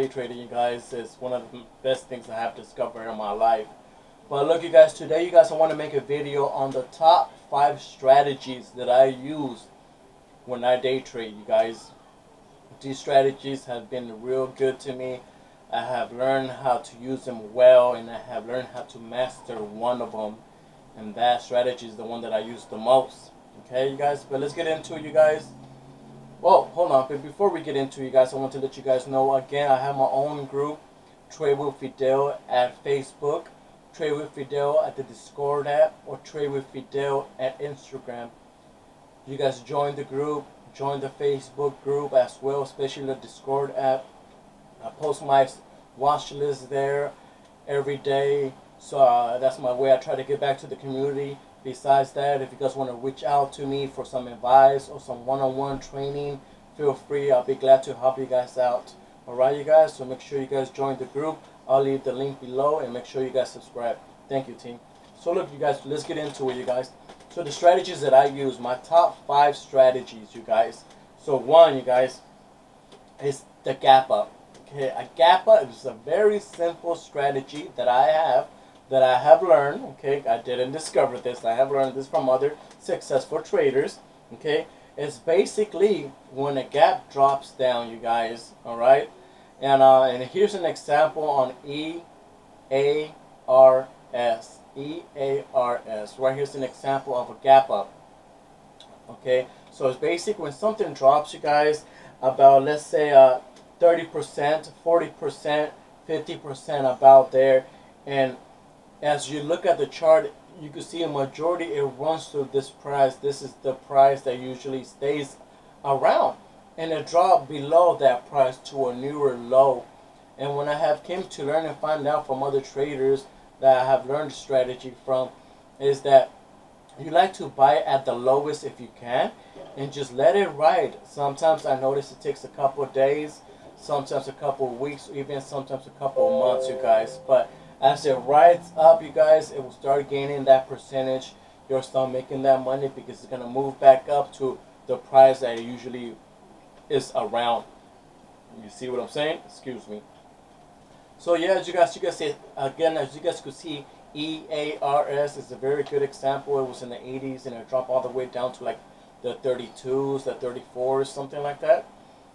day trading, you guys. It's one of the best things I have discovered in my life. But look, you guys, today, you guys, I want to make a video on the top 5 strategies that I use when I day trade, you guys. These strategies have been real good to me. I have learned how to use them well, and I have learned how to master one of them. And that strategy is the one that I use the most. Okay, you guys, but let's get into it, you guys. Well, hold on, but before we get into it, you guys, I want to let you guys know, again, I have my own group, Tradewithfidel at Facebook, Tradewithfidel at the Discord app, or Tradewithfidel at Instagram. You guys join the group, join the Facebook group as well, especially the Discord app. I post my watch list there every day, so that's my way I try to get back to the community. Besides that, if you guys want to reach out to me for some advice or some one-on-one training, feel free. I'll be glad to help you guys out. Alright, you guys, so make sure you guys join the group. I'll leave the link below, and make sure you guys subscribe. Thank you, team. So look, you guys, let's get into it, you guys. So the strategies that I use, my top 5 strategies, you guys. So one, you guys, is the gap up. Okay, a gap up is a very simple strategy that I have learned. Okay, I didn't discover this. I have learned this from other successful traders. Okay, it's basically when a gap drops down, you guys. All right, and here's an example on EARS. EARS. Right here's an example of a gap up. Okay, so it's basically when something drops, you guys, about, let's say 30%, 40%, 50%, about there, and as you look at the chart, you can see a majority it runs to this price. This is the price that usually stays around, and it dropped below that price to a newer low. And when I have came to learn and find out from other traders that I have learned strategy from, is that you like to buy at the lowest if you can, and just let it ride. Sometimes I notice it takes a couple of days, sometimes a couple of weeks, even sometimes a couple of months, you guys. But as it rides up, you guys, it will start gaining that percentage. You'll start making that money because it's going to move back up to the price that it usually is around. You see what I'm saying? Excuse me. So yeah, as you guys see, again, as you guys could see, EARS is a very good example. It was in the 80s and it dropped all the way down to like the 32s, the 34s, something like that.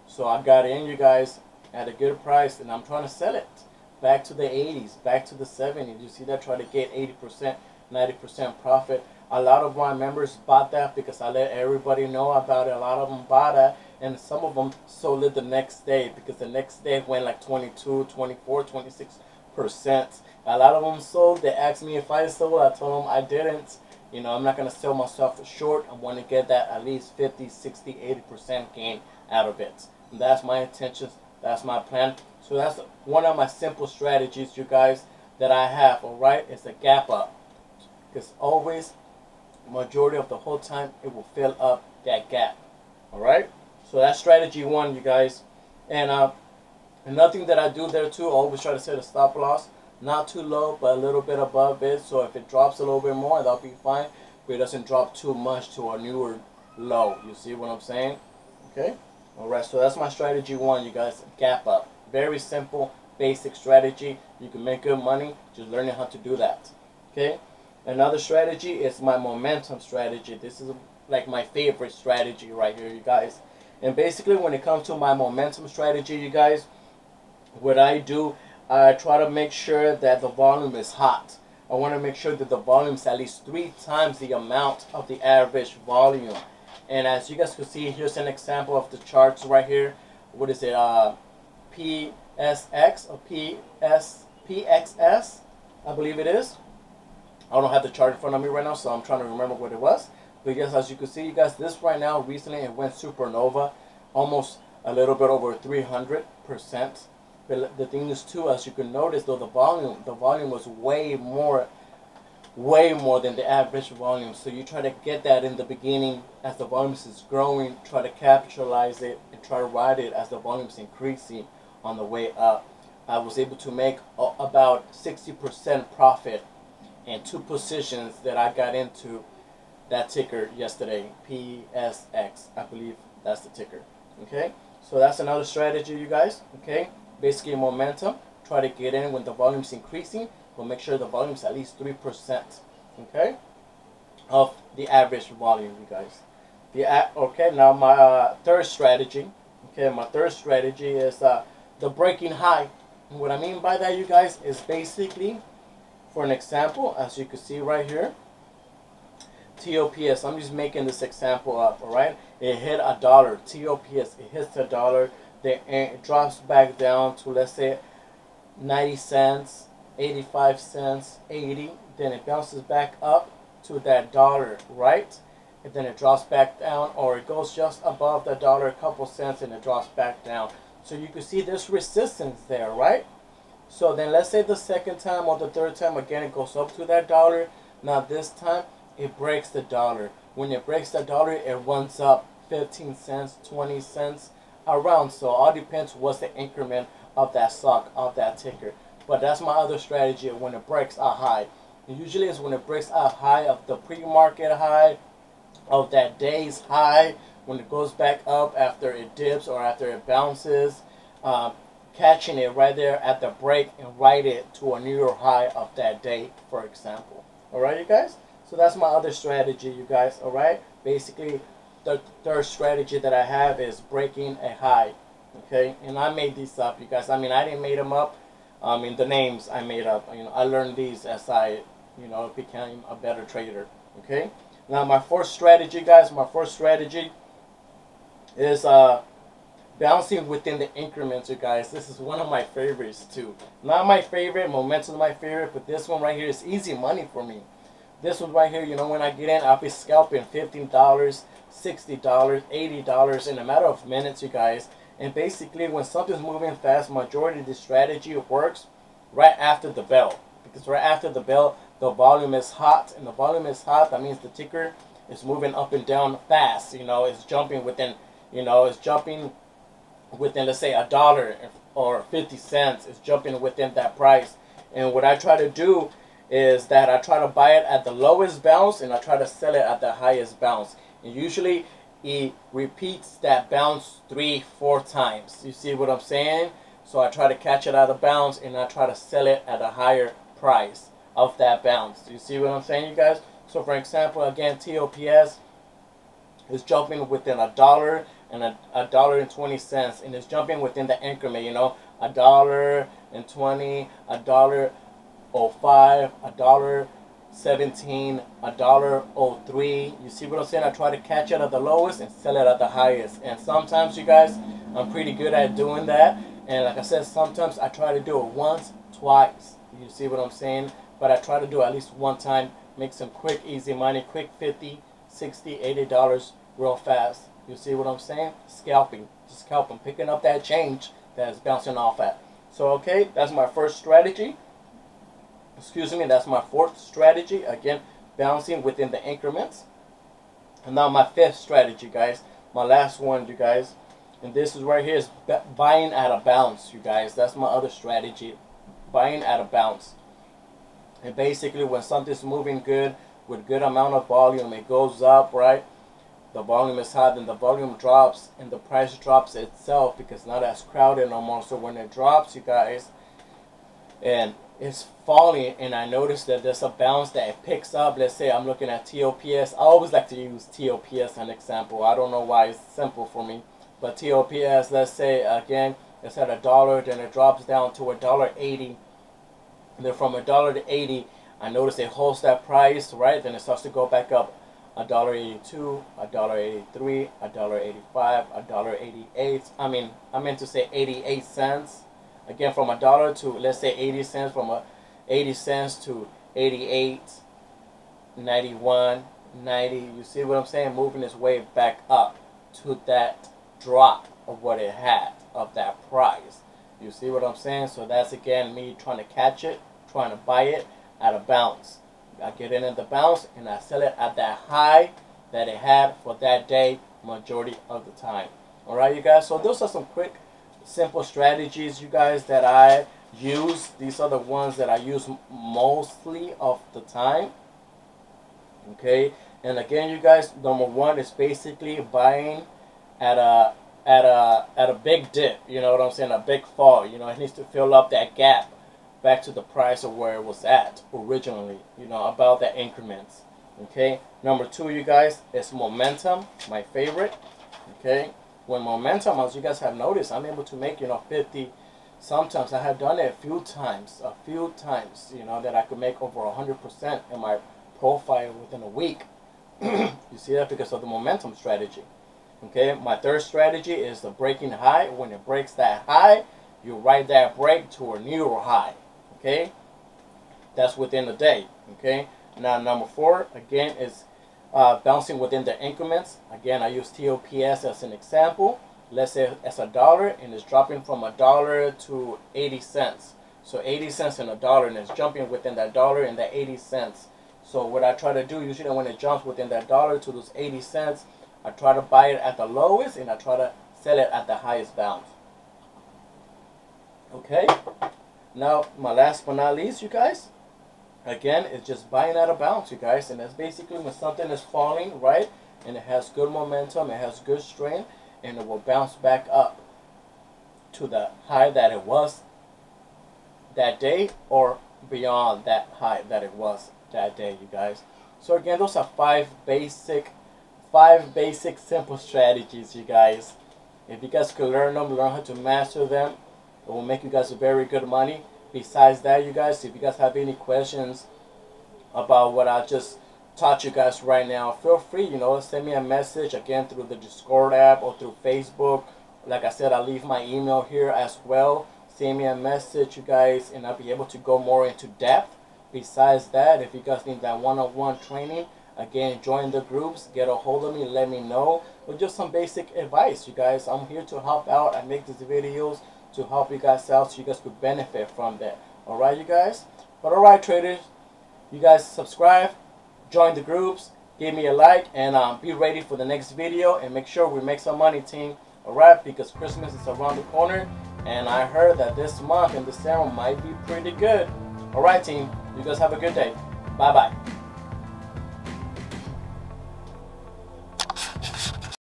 So I got in, you guys, at a good price, and I'm trying to sell it back to the 80s, back to the 70s. You see that? Try to get 80%, 90% profit. A lot of my members bought that because I let everybody know about it. A lot of them bought that, and some of them sold it the next day because the next day it went like 22, 24, 26%. A lot of them sold. They asked me if I sold. I told them I didn't. You know, I'm not going to sell myself short. I want to get that at least 50, 60, 80% gain out of it. And that's my intentions. That's my plan. So that's one of my simple strategies, you guys, that I have, alright? It's a gap up. Because always, majority of the whole time, it will fill up that gap. Alright? So that's strategy 1, you guys. And another thing that I do there too, I always try to set a stop loss. Not too low, but a little bit above it. So if it drops a little bit more, that'll be fine. But it doesn't drop too much to a newer low. You see what I'm saying? Okay? Alright, so that's my strategy 1, you guys. Gap up. Very simple, basic strategy. You can make good money just learning how to do that. Okay? Another strategy is my momentum strategy. This is like my favorite strategy right here, you guys. And basically when it comes to my momentum strategy, you guys, what I do, I try to make sure that the volume is hot. I want to make sure that the volume is at least 3 times the amount of the average volume. And as you guys can see, here's an example of the charts right here. What is it? PSX or PXS, I believe it is. I don't have the chart in front of me right now, so I'm trying to remember what it was. But yes, as you can see, you guys, this right now, recently it went supernova, almost a little bit over 300%. But the thing is too, as you can notice, though, the volume was way more than the average volume. So you try to get that in the beginning as the volume is growing, try to capitalize it and try to ride it as the volume is increasing on the way up. I was able to make about 60% profit in 2 positions that I got into that ticker yesterday, PSX, I believe that's the ticker. Okay, so that's another strategy, you guys. Okay, basically momentum. Try to get in when the volume's increasing, but make sure the volume's at least 3%, okay, of the average volume, you guys. Okay, now my third strategy. Okay, my third strategy is the breaking high. And what I mean by that, you guys, is basically, for an example, as you can see right here, TOPS. I'm just making this example up, all right? It hit $1. TOPS, it hits $1. Then it drops back down to, let's say, 90 cents, 85 cents, 80. Then it bounces back up to that dollar, right? And then it drops back down, or it goes just above the dollar, a couple cents, and it drops back down. So you can see this resistance there, right? So then let's say the second time or the third time, again, it goes up to that dollar. Now this time, it breaks the dollar. When it breaks the dollar, it runs up 15 cents, 20 cents, around. So all depends what's the increment of that stock, of that ticker. But that's my other strategy when it breaks a high. And usually it's when it breaks a high of the pre-market high, of that day's high, when it goes back up after it dips or after it bounces, catching it right there at the break and ride it to a newer high of that day, for example. Alright, you guys? So that's my other strategy, you guys. Alright? Basically, the third strategy that I have is breaking a high. Okay? And I made these up, you guys. I mean, I didn't make them up. I mean, the names I made up. You know, I learned these as I, became a better trader. Okay? Now, my fourth strategy, guys, is bouncing within the increments, you guys. This is one of my favorites, too. Not my favorite, momentum is my favorite, but this one right here is easy money for me. This one right here, when I get in, I'll be scalping $15, $60, $80 in a matter of minutes, you guys. And basically, when something's moving fast, majority of the strategy works right after the bell. Because right after the bell, the volume is hot. And the volume is hot, that means the ticker is moving up and down fast. It's jumping within, let's say $1 or 50 cents. It's jumping within that price. And what I try to do is that I try to buy it at the lowest bounce and I try to sell it at the highest bounce. And usually it repeats that bounce 3-4 times. You see what I'm saying? So I try to catch it at a bounce and I try to sell it at a higher price of that bounce. You see what I'm saying, you guys? So for example, again, TOPS is jumping within $1 and $1.20, and it's jumping within the increment, $1.20, $1.05, $1.17, $1.03. You see what I'm saying? I try to catch it at the lowest and sell it at the highest. And sometimes, you guys, I'm pretty good at doing that. And like I said, sometimes I try to do it once, twice. You see what I'm saying? But I try to do it at least one time. Make some quick, easy money. Quick $50, $60, $80 real fast. You see what I'm saying? Scalping. Just scalping. Picking up that change that's bouncing off at. So, okay, that's my first strategy. Excuse me, that's my fourth strategy. Again, bouncing within the increments. And now my fifth strategy, guys. My last one, you guys. And this is right here is buying at a bounce, you guys. That's my other strategy. Buying at a bounce. And basically, when something's moving good, with good amount of volume, it goes up, right? The volume is high, then the volume drops, and the price drops itself because it's not as crowded no more. So when it drops, you guys, and it's falling, and I notice that there's a bounce that it picks up. Let's say I'm looking at TOPS. I always like to use TOPS as an example. I don't know why, it's simple for me. But TOPS, let's say, again, it's at $1, then it drops down to $1.80. And then from $1 to 80, I notice it holds that price, right? Then it starts to go back up. $1.82, $1.83, $1.85, $1.88. I meant to say 88 cents. Again, from $1 to, let's say, 80 cents. From 80 cents to 88, 91, 90. You see what I'm saying? Moving its way back up to that drop of what it had of that price. You see what I'm saying? So that's, again, me trying to catch it, trying to buy it at a bounce. I get in at the bounce and I sell it at that high that it had for that day majority of the time. Alright, you guys? So those are some quick, simple strategies, you guys, that I use. These are the ones that I use mostly of the time. Okay? And again, you guys, number one is basically buying at at a big dip, you know what I'm saying, a big fall. You know, it needs to fill up that gap back to the price of where it was at originally, you know, about the increments. Okay, number 2, you guys, is momentum, my favorite. Okay, when momentum, as you guys have noticed, I'm able to make, you know, 50. Sometimes I have done it a few times, you know, that I could make over 100% in my profile within a week. You see that because of the momentum strategy. Okay, my 3rd strategy is the breaking high. When it breaks that high, you ride that break to a new high. Okay, that's within the day. Okay, now number 4 again is bouncing within the increments. Again, I use TOPS as an example. Let's say it's $1 and it's dropping from $1 to 80 cents. So 80 cents and $1, and it's jumping within that dollar and that 80 cents. So what I try to do, usually when it jumps within that dollar to those 80 cents, I try to buy it at the lowest and I try to sell it at the highest bounce. Okay? Now, my last but not least, you guys, again, it's just buying at a bounce, you guys. And that's basically when something is falling, right? And it has good momentum, it has good strength, and it will bounce back up to the high that it was that day or beyond that high that it was that day, you guys. So again, those are 5 basic simple strategies, you guys. If you guys could learn them, learn how to master them, it will make you guys very good money. Besides that, you guys, if you guys have any questions about what I just taught you guys right now, feel free, you know, send me a message again through the Discord app or through Facebook. Like I said, I'll leave my email here as well. Send me a message, you guys, and I'll be able to go more into depth. Besides that, if you guys need that one-on-one training, again, join the groups, get a hold of me, let me know. Or just some basic advice, you guys. I'm here to help out. I make these videos to help you guys out so you guys could benefit from that. Alright, you guys? But alright, traders, you guys subscribe, join the groups, give me a like, and be ready for the next video. And make sure we make some money, team. Alright, because Christmas is around the corner, and I heard that this month in December might be pretty good. Alright, team, you guys have a good day. Bye-bye.